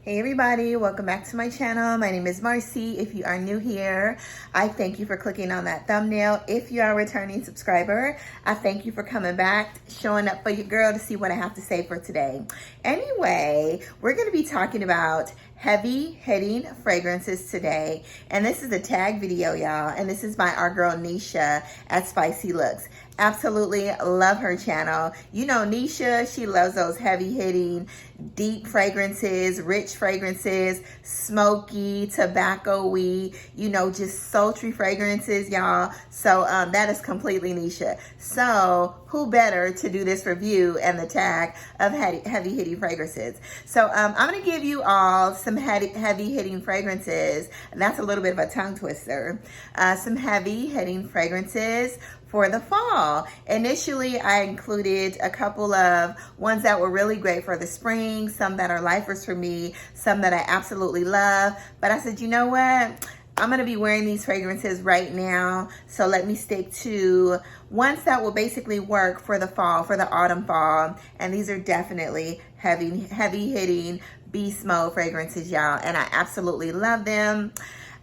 Hey everybody, welcome back to my channel. My name is Marcy. If you are new here, I thank you for clicking on that thumbnail. If you are a returning subscriber, I thank you for coming back, showing up for your girl to see what I have to say for today. Anyway, we're going to be talking about heavy hitting fragrances today, and this is a tag video, y'all, and this is by our girl Neesha at Spicy Looks. Absolutely love her channel. You know Neesha, she loves those heavy hitting, deep fragrances, rich fragrances, smoky, tobacco-y, you know, just sultry fragrances, y'all. So that is completely Neesha. So who better to do this review and the tag of heavy hitting fragrances? So I'm going to give you all some heavy hitting fragrances, and that's a little bit of a tongue twister. Some heavy hitting fragrances for the fall. Initially, I included a couple of ones that were really great for the spring, some that are lifers for me, some that I absolutely love. But I said, you know what? I'm going to be wearing these fragrances right now, so let me stick to ones that will basically work for the fall, for the autumn fall. And these are definitely heavy hitting beast mode fragrances, y'all, and I absolutely love them.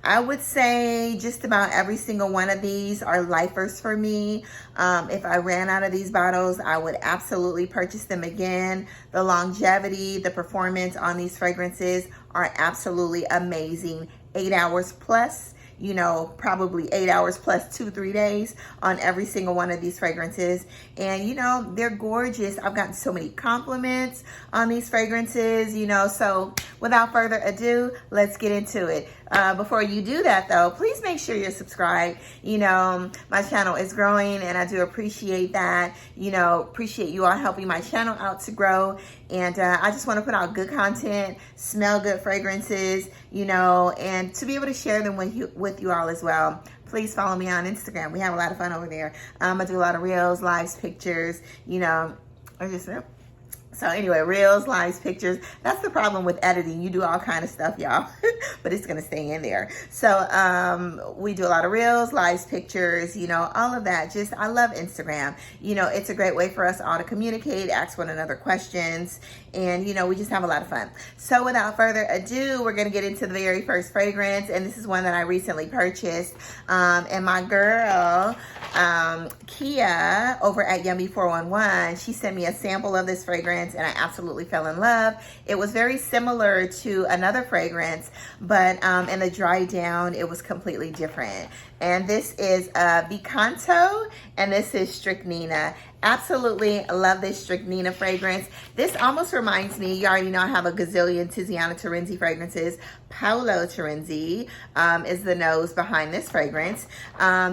I would say just about every single one of these are lifers for me. If I ran out of these bottles, I would absolutely purchase them again. The longevity, the performance on these fragrances are absolutely amazing. 8 hours plus, you know, probably 8 hours plus 2-3 days on every single one of these fragrances. And, you know, they're gorgeous. I've gotten so many compliments on these fragrances, you know, so without further ado, let's get into it. Before you do that though, please make sure you're subscribed. You know, my channel is growing and I do appreciate that. You know, appreciate you all helping my channel out to grow. And I just want to put out good content, smell good fragrances, you know, and to be able to share them with you all as well. Please follow me on Instagram. We have a lot of fun over there. I do a lot of reels, lives, pictures, you know, or just so anyway, reels, lives, pictures. That's the problem with editing. You do all kind of stuff, y'all, but it's going to stay in there. So we do a lot of reels, lives, pictures, you know, all of that. Just, I love Instagram. You know, it's a great way for us all to communicate, ask one another questions, and, you know, we just have a lot of fun. So without further ado, we're going to get into the very first fragrance, and this is one that I recently purchased. And my girl, Kia, over at Yummy 411, she sent me a sample of this fragrance, and I absolutely fell in love. It was very similar to another fragrance, but in the dry down, it was completely different. And this is V Canto, and this is Stricnina. Absolutely love this Stricnina fragrance. This almost reminds me, you already know I have a gazillion Tiziana Terenzi fragrances. Paolo Terenzi is the nose behind this fragrance.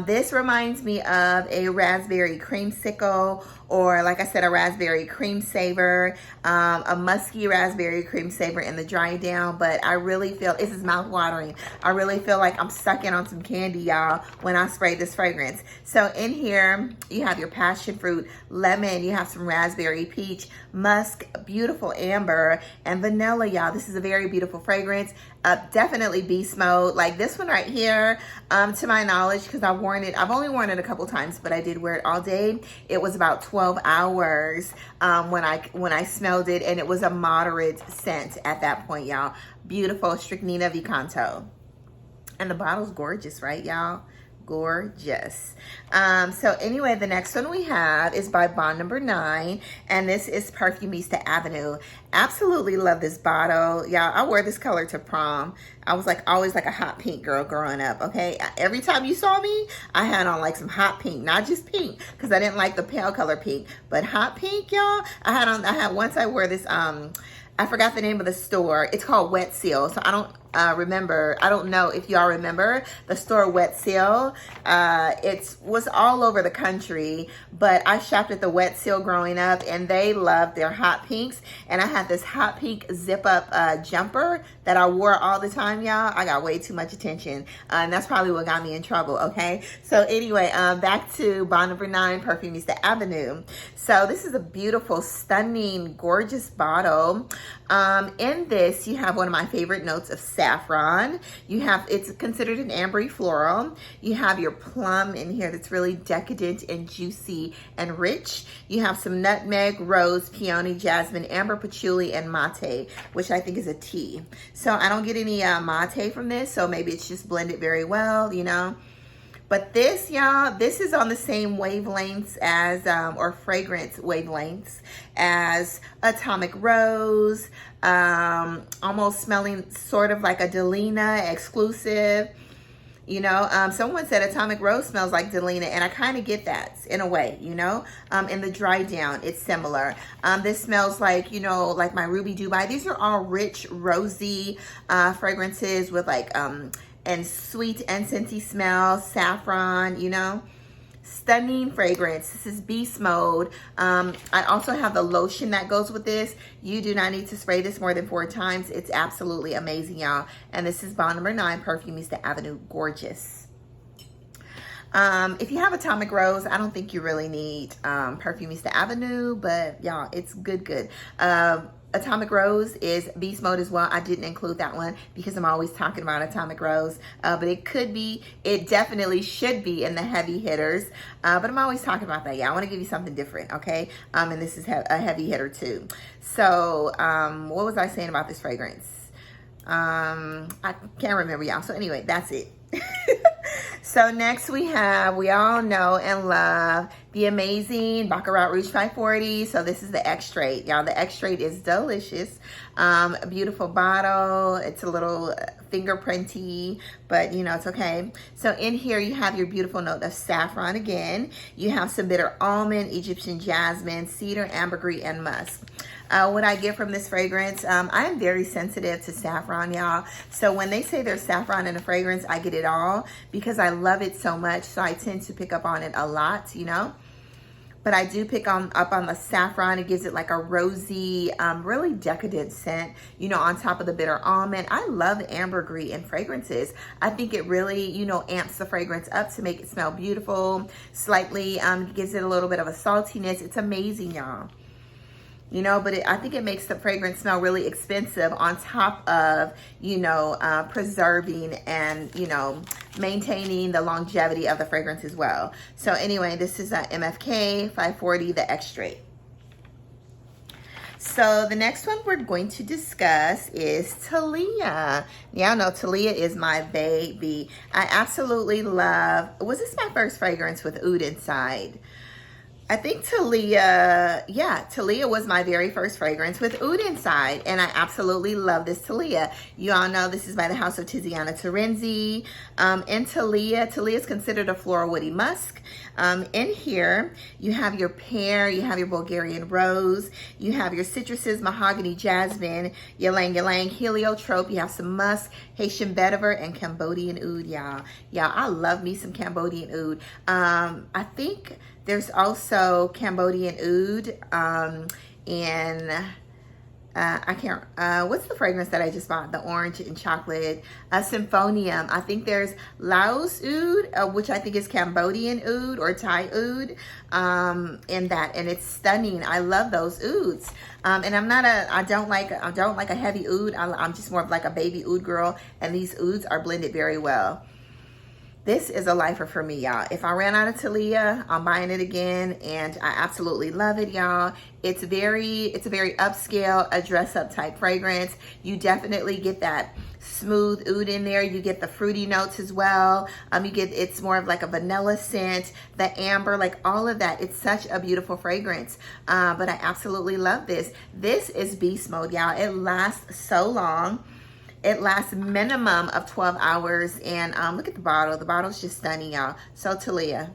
This reminds me of a raspberry creamsicle, or like I said, a raspberry cream saver, a musky raspberry cream saver in the dry down. But I really feel, this is mouth watering. I really feel like I'm sucking on some candy, y'all, when I spray this fragrance. So in here, you have your passion fruit, lemon, you have some raspberry peach, musk, beautiful amber, and vanilla, y'all. This is a very beautiful fragrance. Definitely beast mode. Like this one right here, to my knowledge, because I've worn it, I've only worn it a couple times, but I did wear it all day. It was about 12 hours when I smelled it, and it was a moderate scent at that point, y'all. Beautiful Stricnina V Canto. And the bottle's gorgeous, right, y'all? Gorgeous. So anyway, the next one we have is by Bond Number 9, and this is Perfumista Avenue. Absolutely love this bottle, y'all. I wore this color to prom. I was like always like a hot pink girl growing up. Okay, every time you saw me, I had on like some hot pink, not just pink, because I didn't like the pale color pink, but hot pink, y'all. Once I wore this I forgot the name of the store. It's called Wet Seal. So I don't know if y'all remember the store Wet Seal. It was all over the country, but I shopped at the Wet Seal growing up, and they loved their hot pinks. And I had this hot pink zip up jumper that I wore all the time, y'all. I got way too much attention, and that's probably what got me in trouble, okay? So anyway, back to Bond Number 9, Perfumista Avenue. So this is a beautiful, stunning, gorgeous bottle. In this, you have one of my favorite notes of saffron. You have, it's considered an ambery floral. You have your plum in here that's really decadent and juicy and rich. You have some nutmeg, rose, peony, jasmine, amber, patchouli, and mate, which I think is a tea. So I don't get any mate from this, so maybe it's just blended very well, you know. But this, y'all, this is on the same wavelengths as, or fragrance wavelengths as Atomic Rose, almost smelling sort of like a Delina exclusive. You know, someone said Atomic Rose smells like Delina, and I kind of get that in a way, you know. In the dry down, it's similar. This smells like, you know, like my Ruby Dubai. These are all rich, rosy fragrances with like, and sweet incensey smell, saffron, you know. Stunning fragrance. This is beast mode. I also have the lotion that goes with this. You do not need to spray this more than 4 times. It's absolutely amazing, y'all. And this is bond number 9, Perfumista Avenue. Gorgeous. If you have Atomic Rose, I don't think you really need Perfumista Avenue, but y'all, it's good. Atomic Rose is beast mode as well. I didn't include that one because I'm always talking about Atomic Rose, but it could be, it definitely should be in the heavy hitters, but I'm always talking about that. Yeah, I want to give you something different, okay? And this is a heavy hitter too. So what was I saying about this fragrance? I can't remember, y'all. So anyway, that's it. So next we have, we all know and love the amazing Baccarat Rouge 540. So this is the extrait, y'all. The extrait is delicious. A beautiful bottle. It's a little fingerprinty, but you know, it's okay. So in here you have your beautiful note of saffron again. You have some bitter almond, Egyptian jasmine, cedar, ambergris, and musk. What I get from this fragrance, I am very sensitive to saffron, y'all. So when they say there's saffron in a fragrance, I get it all because I love it so much. So I tend to pick up on it a lot, you know. But I do pick up on the saffron. It gives it like a rosy, really decadent scent, you know, on top of the bitter almond. I love ambergris in fragrances. I think it really, you know, amps the fragrance up to make it smell beautiful. Slightly gives it a little bit of a saltiness. It's amazing, y'all. You know, but I think it makes the fragrance smell really expensive on top of, you know, preserving and, you know, maintaining the longevity of the fragrance as well. So anyway, this is a MFK 540, the extrait. So the next one we're going to discuss is Talia. Y'all know Talia is my baby. I absolutely love, was this my first fragrance with oud inside? I think Talia, yeah, Talia was my very first fragrance with oud inside, and I absolutely love this Talia. You all know this is by the house of Paolo Terenzi. And Talia is considered a floral woody musk. In here, you have your pear, you have your Bulgarian rose, you have your citruses, mahogany, jasmine, ylang-ylang, heliotrope, you have some musk, Haitian vetiver, and Cambodian oud, y'all. Y'all, I love me some Cambodian oud. I think there's also Cambodian oud, and I can't, what's the fragrance that I just bought? The orange and chocolate, Symphonium. I think there's Laos oud, which I think is Cambodian oud or Thai oud, in that, and it's stunning. I love those ouds. And I don't like a heavy oud. I'm just more of like a baby oud girl, and these ouds are blended very well. This is a lifer for me, y'all. If I ran out of Talia, I'm buying it again, and I absolutely love it, y'all. It's a very upscale, a dress-up type fragrance. You definitely get that smooth oud in there. You get the fruity notes as well. It's more of like a vanilla scent, the amber, like all of that. It's such a beautiful fragrance, but I absolutely love this. This is beast mode, y'all. It lasts so long. It lasts minimum of 12 hours. And look at the bottle. The bottle's just stunning, y'all. So Talia.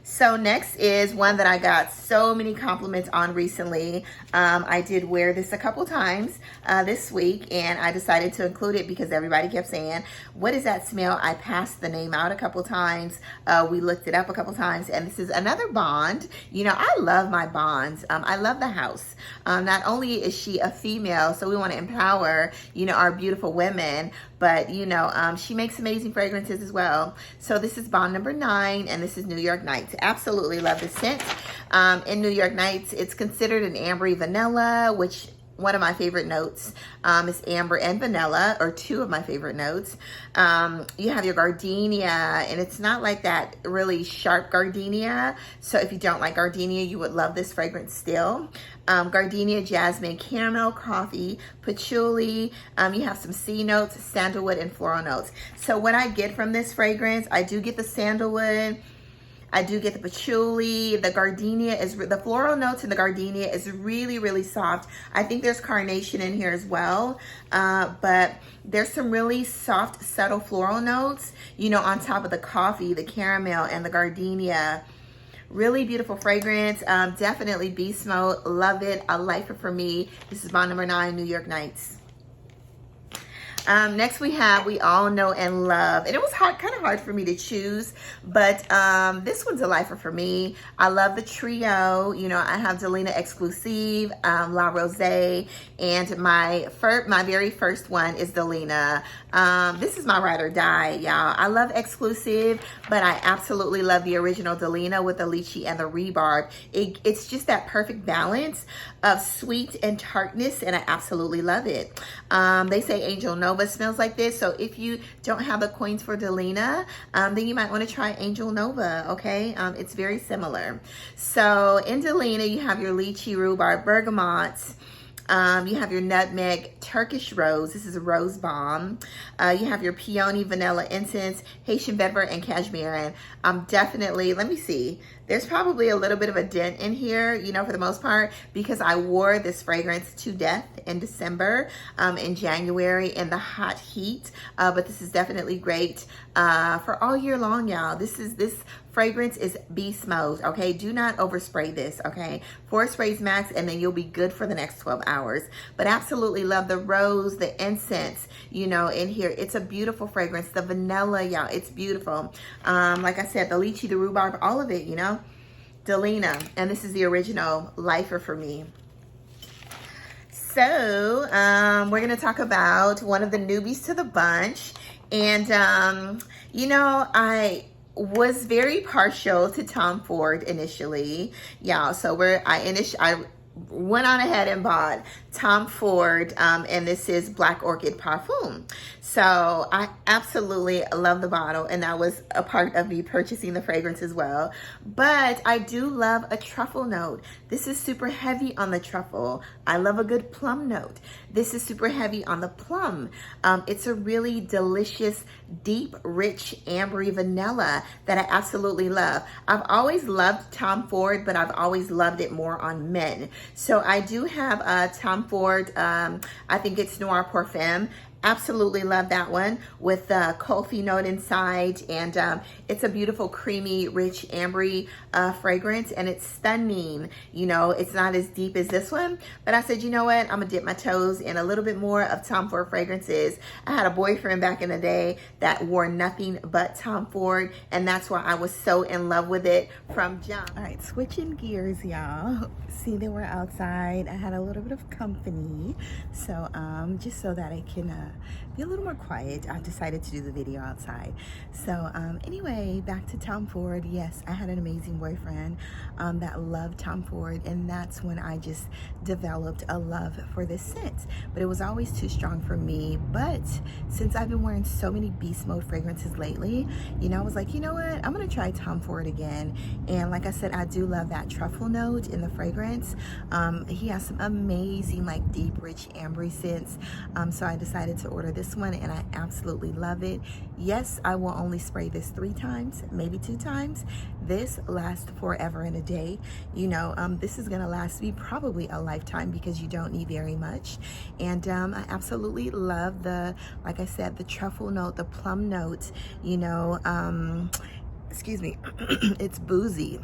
So next is one that I got so many compliments on recently. I did wear this a couple times this week, and I decided to include it because everybody kept saying, what is that smell? I passed the name out a couple times. We looked it up a couple times, and this is another bond. You know, I love my bonds. I love the house. Not only is she a female, so we want to empower, you know, our beautiful women, but, you know, she makes amazing fragrances as well. So this is bond number 9, and this is New York Nights. Absolutely love this scent. In New York Nights, it's considered an ambery vanilla, which one of my favorite notes is amber and vanilla, or two of my favorite notes. You have your gardenia, and it's not like that really sharp gardenia. So if you don't like gardenia, you would love this fragrance still. Gardenia, jasmine, caramel, coffee, patchouli. You have some sea notes, sandalwood, and floral notes. So what I get from this fragrance, I do get the sandalwood, I do get the patchouli. The gardenia is, the floral notes in the gardenia is really, really soft. I think there's carnation in here as well, but there's some really soft, subtle floral notes, you know, on top of the coffee, the caramel, and the gardenia. Really beautiful fragrance. Definitely beast mode. Love it. A lifer for me. This is bottle number 9, New York Nights. Next we have We All Know and Love, and it was kind of hard for me to choose, but this one's a lifer for me. I love the trio. You know, I have Delina Exclusive, La Rosé, and my very first one is Delina. This is my ride or die, y'all. I love Exclusive, but I absolutely love the original Delina with the lychee and the rhubarb. It's just that perfect balance of sweet and tartness, and I absolutely love it. They say Angel Nova smells like this, so if you don't have the coins for Delina, then you might want to try Angel Nova, okay? It's very similar. So in Delina, you have your lychee, rhubarb, bergamot. You have your nutmeg, Turkish rose. This is a rose balm. You have your peony, vanilla incense, Haitian vetiver, and cashmere. And definitely, let me see. There's probably a little bit of a dent in here, you know, for the most part, because I wore this fragrance to death in December, in January, in the hot heat. But this is definitely great for all year long, y'all. This fragrance is beast mode, okay? Do not overspray this, okay? 4 sprays max, and then you'll be good for the next 12 hours. But absolutely love the rose, the incense, you know, in here. It's a beautiful fragrance. The vanilla, y'all, it's beautiful. Like I said, the lychee, the rhubarb, all of it, you know? Delina, and this is the original lifer for me. So, we're gonna talk about one of the newbies to the bunch. And, you know, I was very partial to Tom Ford initially, y'all. So I went on ahead and bought Tom Ford, and this is Black Orchid Parfum. So I absolutely love the bottle, and that was a part of me purchasing the fragrance as well. But I do love a truffle note. This is super heavy on the truffle. I love a good plum note. This is super heavy on the plum. It's a really delicious, deep, rich, ambery vanilla that I absolutely love. I've always loved Tom Ford, but I've always loved it more on men. So I do have a Tom Ford, I think it's Noir Parfum. Absolutely love that one with the coffee note inside, and it's a beautiful, creamy, rich, ambery fragrance, and it's stunning. You know, it's not as deep as this one, but I said, you know what, I'm gonna dip my toes in a little bit more of Tom Ford fragrances. I had a boyfriend back in the day that wore nothing but Tom Ford, and that's why I was so in love with it from jump. All right, switching gears, y'all. See, they were outside. I had a little bit of company, so just so that I can be a little more quiet, I've decided to do the video outside. So anyway, back to Tom Ford. Yes, I had an amazing boyfriend that loved Tom Ford, and that's when I just developed a love for this scent. But it was always too strong for me. But since I've been wearing so many beast mode fragrances lately, you know, I was like, you know what, I'm gonna try Tom Ford again. And like I said, I do love that truffle note in the fragrance. He has some amazing, like, deep, rich, ambery scents. So I decided to order this one, and I absolutely love it. Yes, I will only spray this 3 times, maybe 2 times. This lasts forever and a day. You know, this is gonna last me probably a lifetime because you don't need very much. And I absolutely love the, like I said, the truffle note, the plum note, you know, excuse me, it's boozy.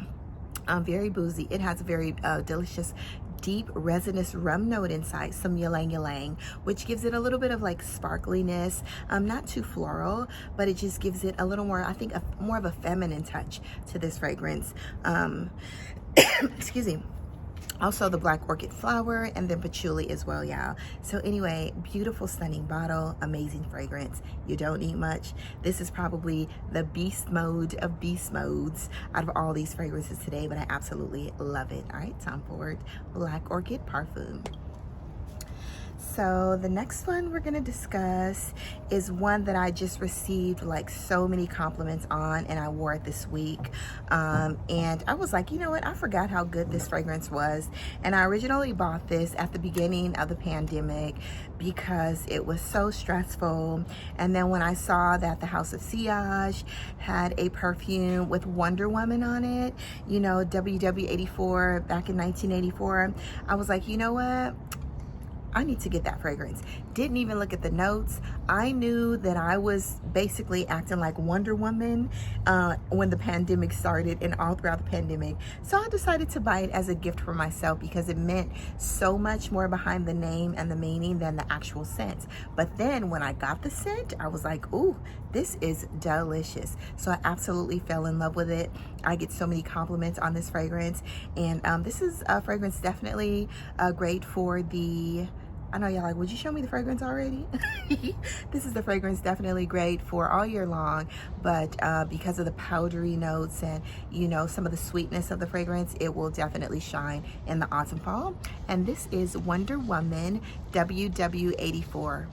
Very boozy. It has a very delicious, deep, resinous rum note inside, some ylang-ylang, which gives it a little bit of like sparkliness, not too floral, but it just gives it a little more, I think, more of a feminine touch to this fragrance. Excuse me. Also the black orchid flower, and then patchouli as well, y'all. So anyway, beautiful, stunning bottle, amazing fragrance. You don't need much. This is probably the beast mode of beast modes out of all these fragrances today, but I absolutely love it. All right, Tom Ford Black Orchid Parfum. So the next one we're gonna discuss is one that I just received like so many compliments on, and I wore it this week. And I was like, you know what? I forgot how good this fragrance was. And I originally bought this at the beginning of the pandemic because it was so stressful. And then when I saw that the House of Sillage had a perfume with Wonder Woman on it, you know, WW84 back in 1984, I was like, you know what? I need to get that fragrance. Didn't even look at the notes. I knew that I was basically acting like Wonder Woman when the pandemic started and all throughout the pandemic. So I decided to buy it as a gift for myself because it meant so much more behind the name and the meaning than the actual scent. But then when I got the scent, I was like, ooh, this is delicious. So I absolutely fell in love with it. I get so many compliments on this fragrance. And this is a fragrance definitely great for the, I know y'all like, would you show me the fragrance already? This is the fragrance definitely great for all year long, but because of the powdery notes and, you know, some of the sweetness of the fragrance, it will definitely shine in the autumn fall. And this is Wonder Woman WW84.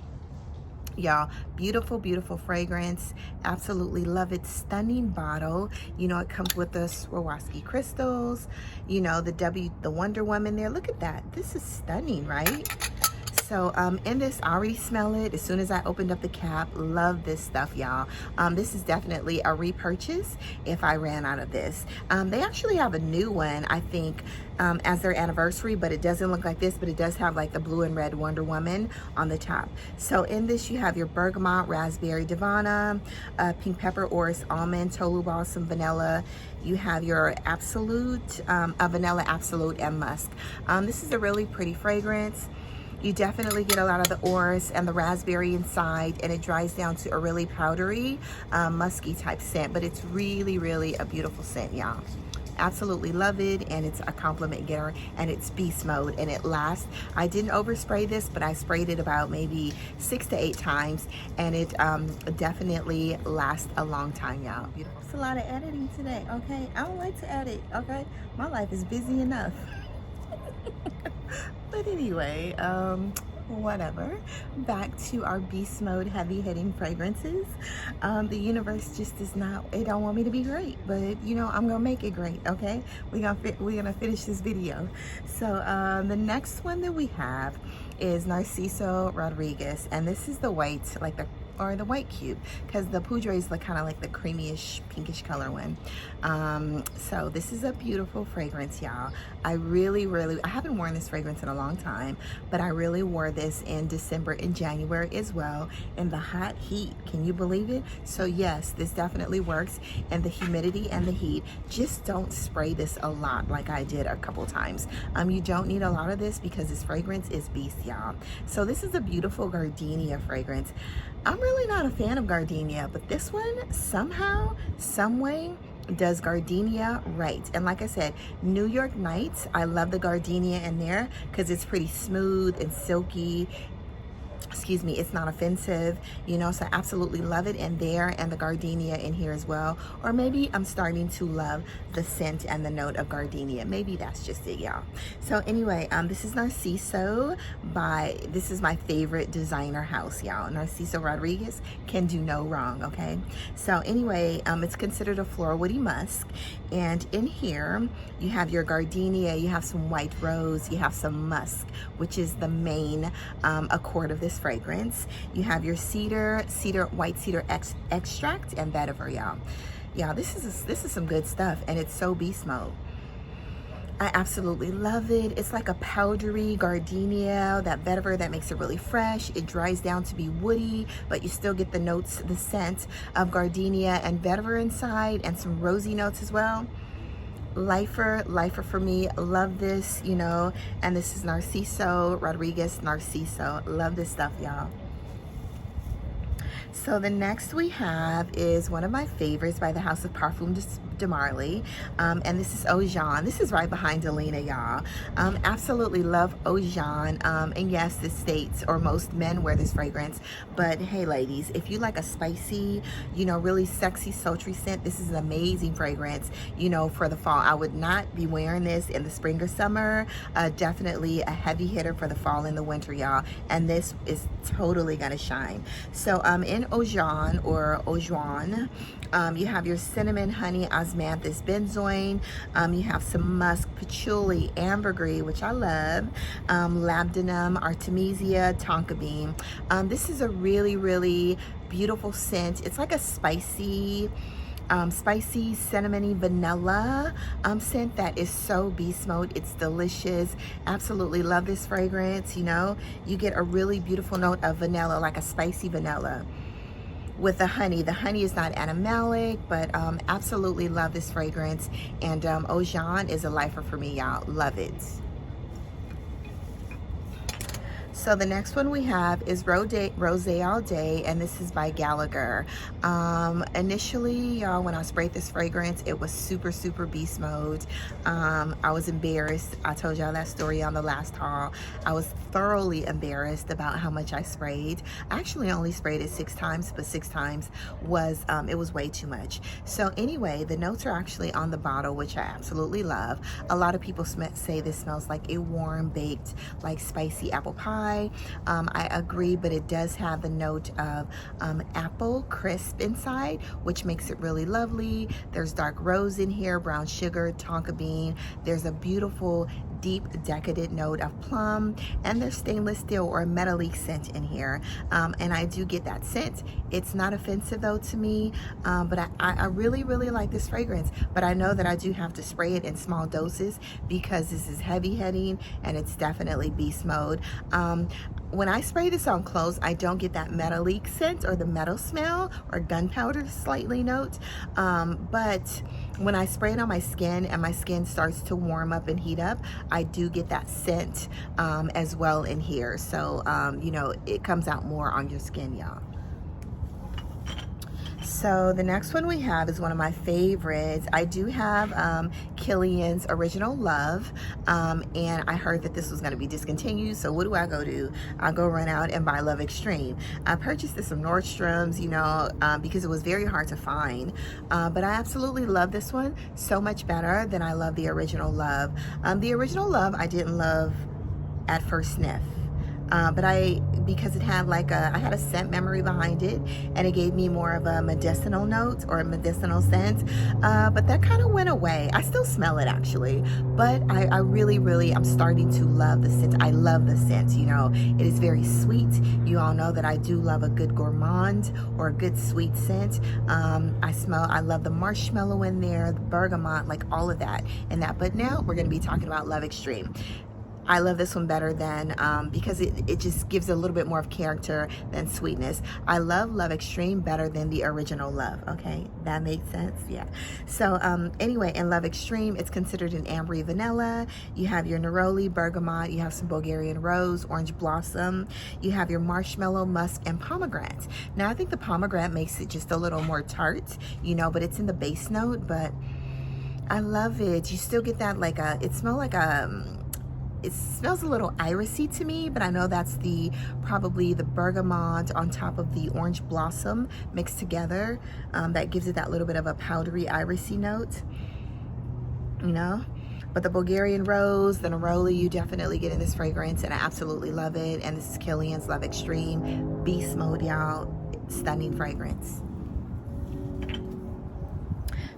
Y'all, beautiful, beautiful fragrance. Absolutely love it. Stunning bottle. You know, it comes with the Swarovski crystals, you know, the Wonder Woman there. Look at that. This is stunning, right? So in this, I already smell it as soon as I opened up the cap. Love this stuff, y'all. This is definitely a repurchase if I ran out of this. They actually have a new one, I think, as their anniversary, but it doesn't look like this, but it does have like the blue and red Wonder Woman on the top. So in this, you have your bergamot, raspberry, divana, pink pepper, orris, almond, tolu balsam, vanilla. You have your absolute, vanilla absolute, and musk. This is a really pretty fragrance. You definitely get a lot of the orris and the raspberry inside, and it dries down to a really powdery, musky type scent, but it's really, really a beautiful scent, y'all. Absolutely love it, and it's a compliment getter, and it's beast mode, and it lasts. I didn't overspray this, but I sprayed it about maybe 6 to 8 times, and it definitely lasts a long time, y'all. Beautiful. It's a lot of editing today, okay? I don't like to edit, okay? My life is busy enough. But anyway, whatever. Back to our beast mode heavy hitting fragrances. The universe just does not, it don't want me to be great, but you know, I'm gonna make it great, okay? We're gonna finish this video. So the next one that we have is Narciso Rodriguez, and this is the white, like the white cube, because the Poudre is like kind of like the creamyish pinkish color one. So this is a beautiful fragrance, y'all. I haven't worn this fragrance in a long time, but I really wore this in December and January as well in the hot heat. Can you believe it? So yes, this definitely works in the humidity and the heat. Just don't spray this a lot like I did a couple times. You don't need a lot of this because this fragrance is beast, y'all. So this is a beautiful gardenia fragrance. I'm really not a fan of gardenia, but this one somehow, some way, does gardenia right. And like I said, New York Nights, I love the gardenia in there because it's pretty smooth and silky. Excuse me, it's not offensive, you know, so I absolutely love it in there, and the gardenia in here as well. Or maybe I'm starting to love the scent and the note of gardenia. Maybe that's just it, y'all. So anyway, this is Narciso this is my favorite designer house, y'all. Narciso Rodriguez can do no wrong, okay? So anyway, it's considered a floral woody musk, and in here you have your gardenia, you have some white rose, you have some musk, which is the main accord of this fragrance. You have your white cedar extract and vetiver, y'all. Yeah, this is some good stuff, and it's so beast mode. I absolutely love it. It's like a powdery gardenia, that vetiver that makes it really fresh. It dries down to be woody, but you still get the notes, the scent of gardenia and vetiver inside, and some rosy notes as well. Lifer for me. Love this, you know. And this is Narciso Rodriguez Narciso. Love this stuff, y'all. So the next we have is one of my favorites by the House of Parfum de Marly, and this is Eau Jaune. This is right behind Delina, y'all. Absolutely love Eau Jaune, and yes, this states, or most men wear this fragrance, but hey ladies, if you like a spicy, you know, really sexy, sultry scent, this is an amazing fragrance, you know, for the fall. I would not be wearing this in the spring or summer. Definitely a heavy hitter for the fall and the winter, y'all, and this is totally gonna shine. So in Eau Jaune, or Eau Jaune, you have your cinnamon, honey, osmanthus, benzoin. You have some musk, patchouli, ambergris, which I love, labdanum, artemisia, tonka bean. This is a really, really beautiful scent. It's like a spicy, cinnamony vanilla scent that is so beast mode. It's delicious. Absolutely love this fragrance. You know, you get a really beautiful note of vanilla, like a spicy vanilla with the honey. The honey is not animalic, but absolutely love this fragrance. And Eau Jaune is a lifer for me, y'all. Love it. So the next one we have is Rosé All Day, and this is by Gallagher. Initially, y'all, when I sprayed this fragrance, it was super, super beast mode. I was embarrassed. I told y'all that story on the last haul. I was thoroughly embarrassed about how much I sprayed. I actually only sprayed it 6 times, but 6 times was, it was way too much. So anyway, the notes are actually on the bottle, which I absolutely love. A lot of people say this smells like a warm baked, like spicy apple pie. I agree, but it does have the note of apple crisp inside, which makes it really lovely. There's dark rose in here, brown sugar, tonka bean. There's a beautiful deep decadent note of plum, and there's stainless steel or metallic scent in here, and I do get that scent. It's not offensive though to me, but I really, really like this fragrance, but I know that I do have to spray it in small doses because this is heavy hitting and it's definitely beast mode. When I spray this on clothes, I don't get that metallic scent or the metal smell or gunpowder slightly note, but when I spray it on my skin and my skin starts to warm up and heat up, I do get that scent as well in here. So, you know, it comes out more on your skin, y'all. So the next one we have is one of my favorites. I do have Kilian's Original Love, and I heard that this was going to be discontinued, so what do I go do? I go run out and buy Love Extreme. I purchased this from Nordstrom's, you know, because it was very hard to find, but I absolutely love this one so much better than I love the Original Love. The Original Love I didn't love at first sniff. But because it had like I had a scent memory behind it, and it gave me more of a medicinal note or a medicinal scent, but that kind of went away. I still smell it actually, but I really, really, I'm starting to love the scent. I love the scent, you know, it is very sweet. You all know that I do love a good gourmand or a good sweet scent. I love the marshmallow in there, the bergamot, like all of that and that. But now we're going to be talking about Love Extreme. I love this one better than, because it just gives a little bit more of character than sweetness. I love Love Extreme better than the Original Love, okay? That makes sense, yeah. So anyway, in Love Extreme, it's considered an ambery vanilla. You have your neroli, bergamot, you have some Bulgarian rose, orange blossom, you have your marshmallow, musk, and pomegranate. Now, I think the pomegranate makes it just a little more tart, you know, but it's in the base note, but I love it. You still get that, like it smells like it smells a little irisy to me, but I know that's probably the bergamot on top of the orange blossom mixed together. That gives it that little bit of a powdery irisy note, you know. But the Bulgarian rose, the neroli, you definitely get in this fragrance, and I absolutely love it. And this is Kilian's Love Extreme Beast Mode, y'all. Stunning fragrance.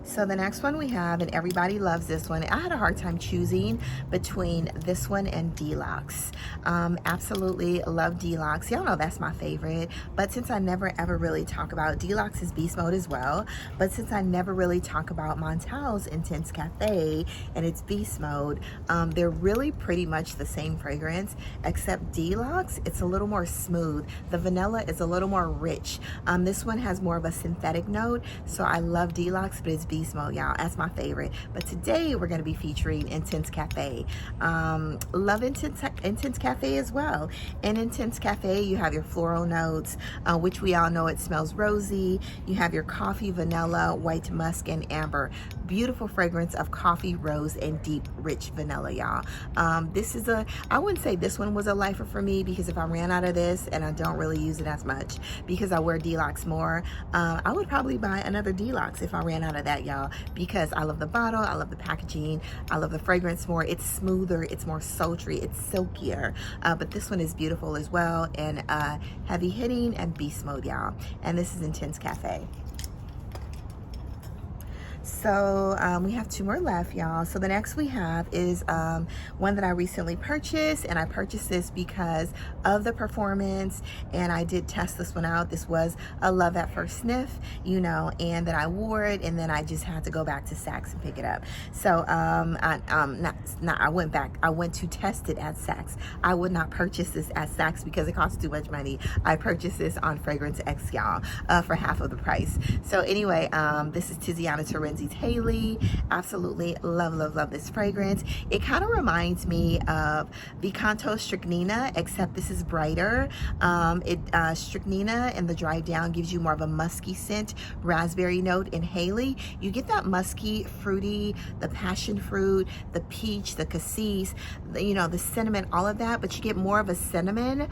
So the next one we have, and everybody loves this one. I had a hard time choosing between this one and Deluxe. Absolutely love Deluxe. Y'all know that's my favorite. But since I never ever really talk about Deluxe's Beast Mode as well, but since I never really talk about Montal's Intense Cafe and its Beast Mode, they're really pretty much the same fragrance, except Deluxe, it's a little more smooth. The vanilla is a little more rich. This one has more of a synthetic note, so I love Deluxe, but its Beast beast mode, y'all. That's my favorite. But today we're going to be featuring Intense Cafe. Love Intense Cafe as well. In Intense Cafe, you have your floral notes, which we all know it smells rosy. You have your coffee, vanilla, white musk, and amber. Beautiful fragrance of coffee, rose, and deep, rich vanilla, y'all. This is I wouldn't say this one was a lifer for me, because if I ran out of this, and I don't really use it as much because I wear Deluxe more, I would probably buy another Deluxe if I ran out of that, y'all, because I love the bottle, I love the packaging, I love the fragrance more. It's smoother, it's more sultry, it's silkier, but this one is beautiful as well, and heavy hitting and beast mode, y'all. And this is Intense Cafe. So we have 2 more left, y'all. So the next we have is one that I recently purchased, and I purchased this because of the performance, and I did test this one out. This was a love at first sniff, you know, and then I wore it, and then I just had to go back to Saks and pick it up. So I went back. I went to test it at Saks. I would not purchase this at Saks because it costs too much money. I purchased this on Fragrance X, y'all, for half of the price. So anyway, this is Tiziana Terenzi's Haley. Absolutely love this fragrance. It kind of reminds me of V Canto Stricnina, except this is brighter. Stricnina and the dry down gives you more of a musky scent, raspberry note. In Haley, you get that musky, fruity, the passion fruit, the peach, the cassis, you know, the cinnamon, all of that, but you get more of a cinnamon.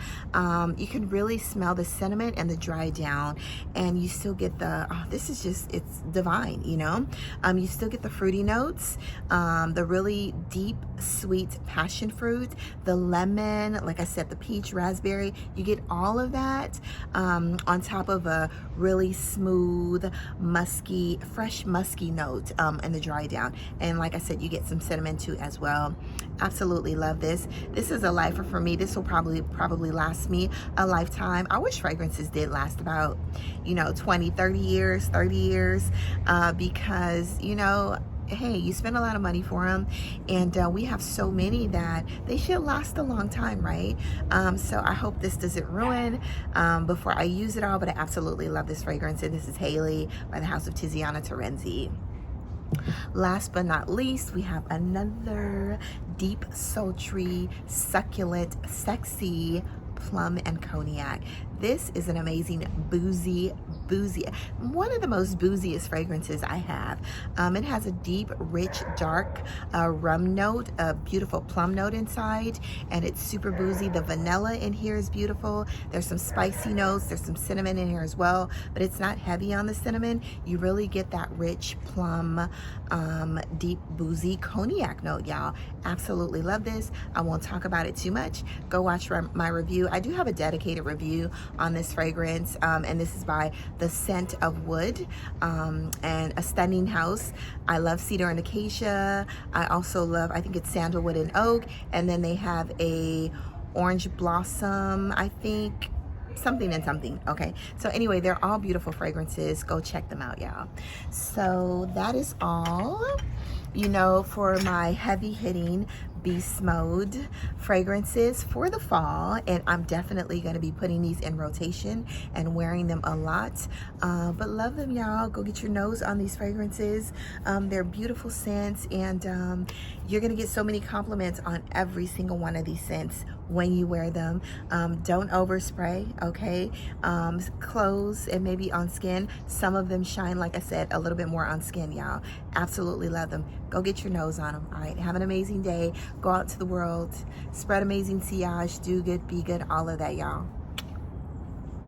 You can really smell the cinnamon and the dry down, and you still get the, this is just, it's divine, you know. You still get the fruity notes, the really deep, sweet passion fruit, the lemon, like I said, the peach, raspberry. You get all of that on top of a really smooth, musky, fresh musky note in the dry down. And like I said, you get some cinnamon too as well. Absolutely love this. This is a lifer for me. This will probably last me a lifetime. I wish fragrances did last about, you know, 20, 30 years, 30 years, because, you know, hey, you spend a lot of money for them, and we have so many that they should last a long time, right? So I hope this doesn't ruin before I use it all, but I absolutely love this fragrance, and this is Haley by the House of Tiziana Terenzi. Last but not least, we have another deep, sultry, succulent, sexy plum and cognac. This is an amazing boozy, one of the most booziest fragrances I have. It has a deep, rich, dark rum note, a beautiful plum note inside, and it's super boozy. The vanilla in here is beautiful. There's some spicy notes, there's some cinnamon in here as well, but it's not heavy on the cinnamon. You really get that rich plum, deep, boozy cognac note, y'all. Absolutely love this. I won't talk about it too much. Go watch my review. I do have a dedicated review on this fragrance, and this is by The Scent of Wood, and a stunning house. I love cedar and acacia. I also love, I think it's sandalwood and oak, and then they have a orange blossom, I think, something and something. Okay, so anyway, they're all beautiful fragrances. Go check them out, y'all. So that is all, you know, for my heavy hitting beast mode fragrances for the fall, and I'm definitely going to be putting these in rotation and wearing them a lot, but love them, y'all. Go get your nose on these fragrances. They're beautiful scents, and you're gonna get so many compliments on every single one of these scents when you wear them. Don't overspray, okay? Clothes and maybe on skin, some of them shine, like I said, a little bit more on skin, y'all. Absolutely love them. Go get your nose on them. All right, have an amazing day. Go out to the world, spread amazing sillage, do good, be good, all of that, y'all.